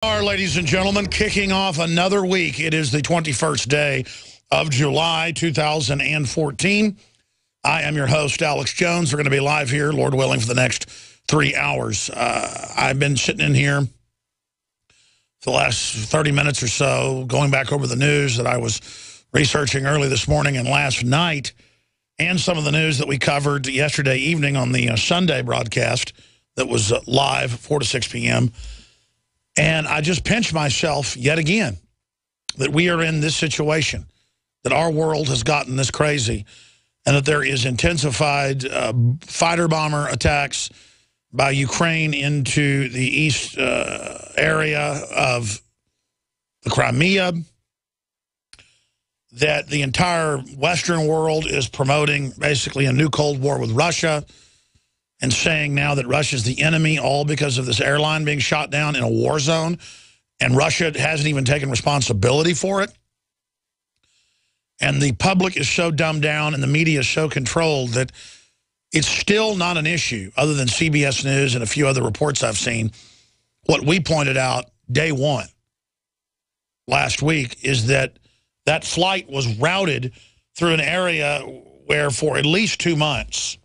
Ladies and gentlemen, kicking off another week. It is the 21st day of July 2014. I am your host, Alex Jones. We're going to be live here, Lord willing, for the next 3 hours. I've been sitting in here for the last 30 minutes or so, going back over the news that I was researching early this morning and last night, and some of the news that we covered yesterday evening on the Sunday broadcast that was live 4 to 6 p.m., and I just pinch myself yet again that we are in this situation, that our world has gotten this crazy, and that there is intensified fighter bomber attacks by Ukraine into the east area of the Crimea, that the entire Western world is promoting basically a new Cold War with Russia, and saying now that Russia's the enemy, all because of this airline being shot down in a war zone, and Russia hasn't even taken responsibility for it. And the public is so dumbed down and the media is so controlled that it's still not an issue, other than CBS News and a few other reports I've seen. What we pointed out day one last week is that that flight was routed through an area where for at least 2 months,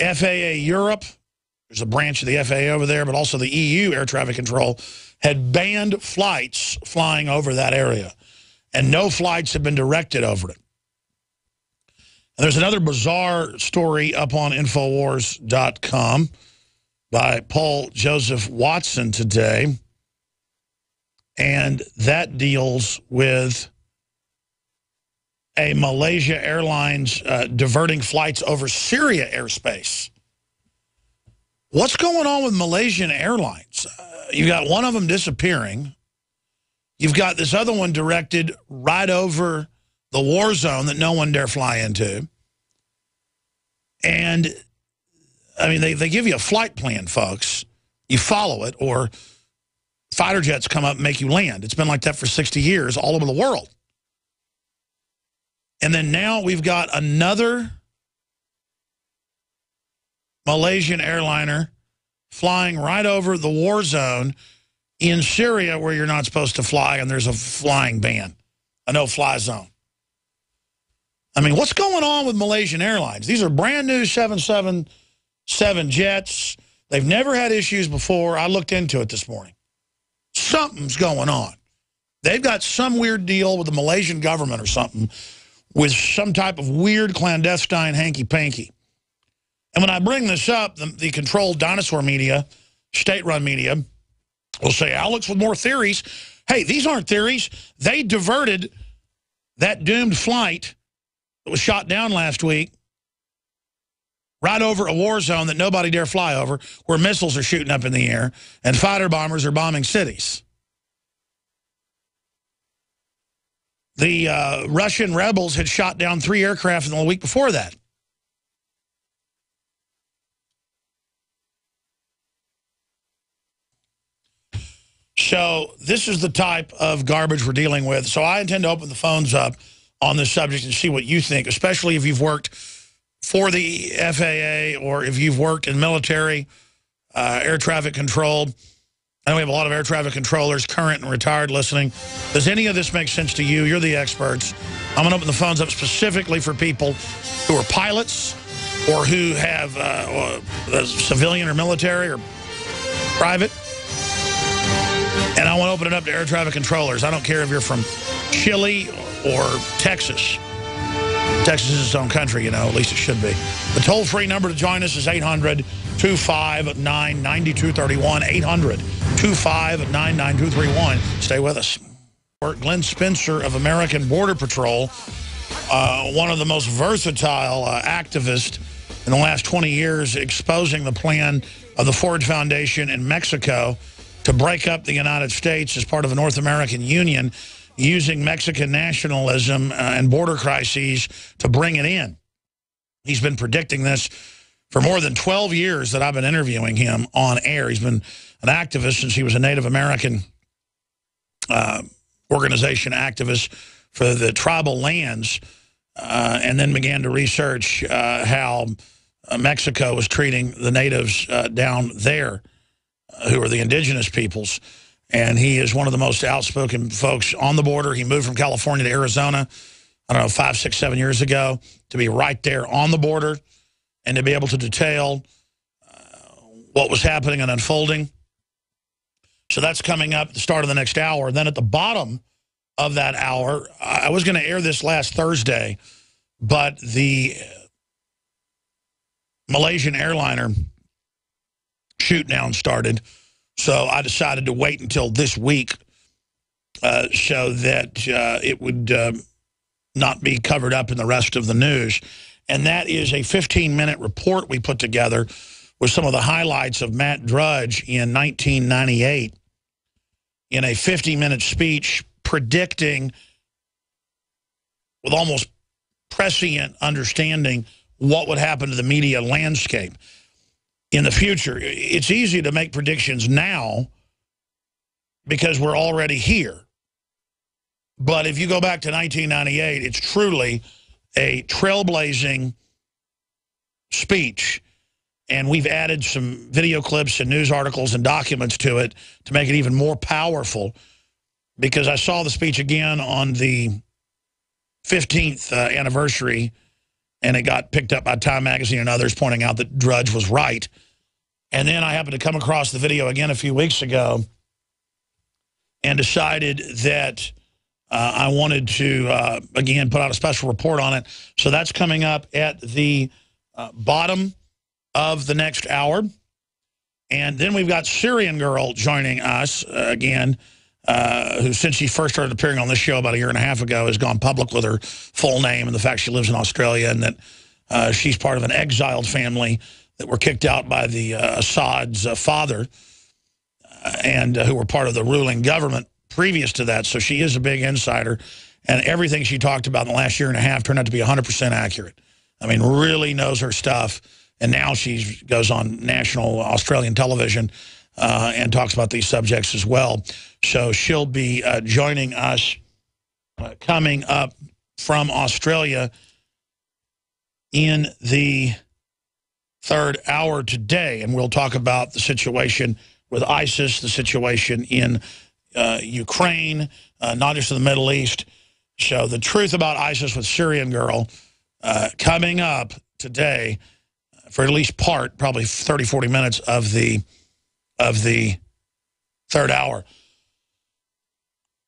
FAA Europe, there's a branch of the FAA over there, but also the EU air traffic control, had banned flights flying over that area. And no flights have been directed over it. And there's another bizarre story up on Infowars.com by Paul Joseph Watson today. And that deals with a Malaysia Airlines diverting flights over Syria airspace. What's going on with Malaysian Airlines? You've got one of them disappearing. You've got this other one directed right over the war zone that no one dare fly into. And, I mean, they give you a flight plan, folks. You follow it, or fighter jets come up and make you land. It's been like that for 60 years all over the world. And then now we've got another Malaysian airliner flying right over the war zone in Syria where you're not supposed to fly, and there's a flying ban, a no-fly zone. I mean, what's going on with Malaysian Airlines? These are brand new 777 jets. They've never had issues before. I looked into it this morning. Something's going on. They've got some weird deal with the Malaysian government or something, with some type of weird clandestine hanky-panky. And when I bring this up, the controlled dinosaur media, state-run media, will say, Alex, with more theories. Hey, these aren't theories. They diverted that doomed flight that was shot down last week right over a war zone that nobody dare fly over, where missiles are shooting up in the air and fighter bombers are bombing cities. The Russian rebels had shot down 3 aircraft in the week before that. So this is the type of garbage we're dealing with. So I intend to open the phones up on this subject and see what you think, especially if you've worked for the FAA or if you've worked in military, air traffic control. I know we have a lot of air traffic controllers, current and retired, listening. Does any of this make sense to you? You're the experts. I'm going to open the phones up specifically for people who are pilots or who have civilian or military or private. And I want to open it up to air traffic controllers. I don't care if you're from Chile or Texas. Texas is its own country, you know, at least it should be. The toll-free number to join us is 800-259-9231, 800-259-9231. Stay with us. Glenn Spencer of American Border Patrol, one of the most versatile activists in the last 20 years, exposing the plan of the Ford Foundation in Mexico to break up the United States as part of a North American Union, using Mexican nationalism and border crises to bring it in. He's been predicting this for more than 12 years that I've been interviewing him on air. He's been an activist since he was a Native American organization activist for the tribal lands, and then began to research how Mexico was treating the natives down there, who are the indigenous peoples. And he is one of the most outspoken folks on the border. He moved from California to Arizona, I don't know, 5, 6, 7 years ago, to be right there on the border and to be able to detail what was happening and unfolding. So that's coming up at the start of the next hour. And then at the bottom of that hour, I was going to air this last Thursday, but the Malaysian airliner shoot down started. So I decided to wait until this week so that it would not be covered up in the rest of the news. And that is a 15-minute report we put together with some of the highlights of Matt Drudge in 1998 in a 50-minute speech predicting with almost prescient understanding what would happen to the media landscape in the future. It's easy to make predictions now because we're already here. But if you go back to 1998, it's truly a trailblazing speech. And we've added some video clips and news articles and documents to it to make it even more powerful, because I saw the speech again on the 15th anniversary, and it got picked up by Time Magazine and others pointing out that Drudge was right. And then I happened to come across the video again a few weeks ago and decided that I wanted to, again, put out a special report on it. So that's coming up at the bottom of the next hour. And then we've got Syrian Girl joining us again, who, since she first started appearing on this show about 1.5 years ago, has gone public with her full name and the fact she lives in Australia, and that she's part of an exiled family that were kicked out by the Assad's father, and who were part of the ruling government previous to that. So she is a big insider, and everything she talked about in the last 1.5 years turned out to be 100% accurate. I mean, really knows her stuff, and now she goes on national Australian television and talks about these subjects as well. So she'll be joining us coming up from Australia in the third hour today, and we'll talk about the situation with ISIS, the situation in Ukraine, not just in the Middle East. So the truth about ISIS with Syrian Girl coming up today for at least part, probably 30, 40 minutes of the third hour.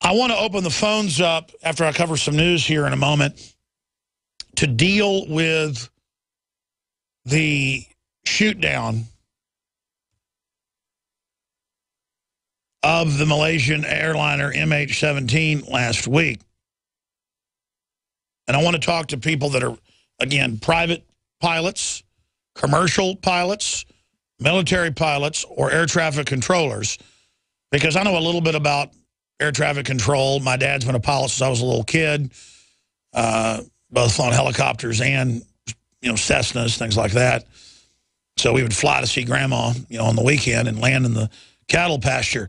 I want to open the phones up after I cover some news here in a moment to deal with the shoot down of the Malaysian airliner MH17 last week. And I want to talk to people that are, again, private pilots, commercial pilots, military pilots, or air traffic controllers, because I know a little bit about air traffic control. My dad's been a pilot since I was a little kid, both flown helicopters and, Cessnas, things like that. So we would fly to see Grandma, on the weekend and land in the cattle pasture.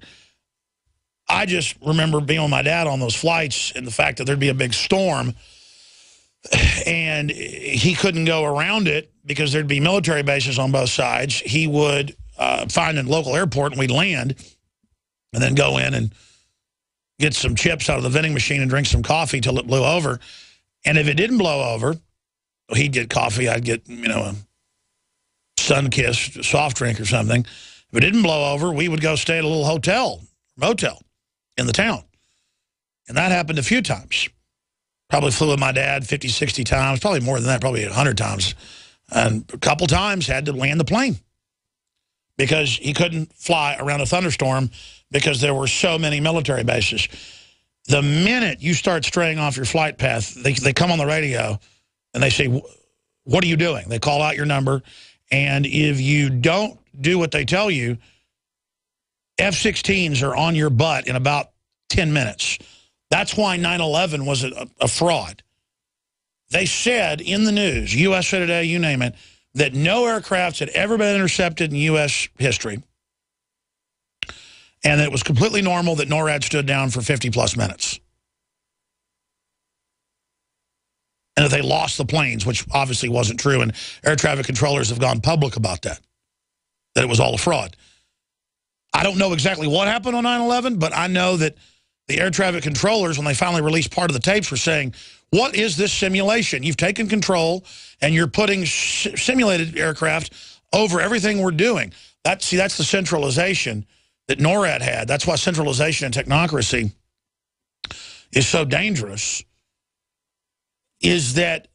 I just remember being with my dad on those flights and the fact that there'd be a big storm and he couldn't go around it because there'd be military bases on both sides. He would find a local airport and we'd land and then go in and get some chips out of the vending machine and drink some coffee till it blew over. And if it didn't blow over, he'd get coffee, I'd get, a Sunkist soft drink or something. If it didn't blow over, we would go stay at a little motel in the town. And that happened a few times. Probably flew with my dad 50, 60 times, probably more than that, probably 100 times. And a couple times had to land the plane because he couldn't fly around a thunderstorm because there were so many military bases. The minute you start straying off your flight path, they come on the radio and they say, what are you doing? They call out your number. And if you don't do what they tell you, F-16s are on your butt in about 10 minutes. That's why 9/11 was a fraud. They said in the news, USA Today, you name it, that no aircrafts had ever been intercepted in U.S. history, and that it was completely normal that NORAD stood down for 50-plus minutes. And that they lost the planes, which obviously wasn't true, and air traffic controllers have gone public about that it was all a fraud. I don't know exactly what happened on 9/11, but I know that the air traffic controllers, when they finally released part of the tapes, were saying, what is this simulation? You've taken control, and you're putting simulated aircraft over everything we're doing. That's the centralization that NORAD had. That's why centralization and technocracy is so dangerous, is that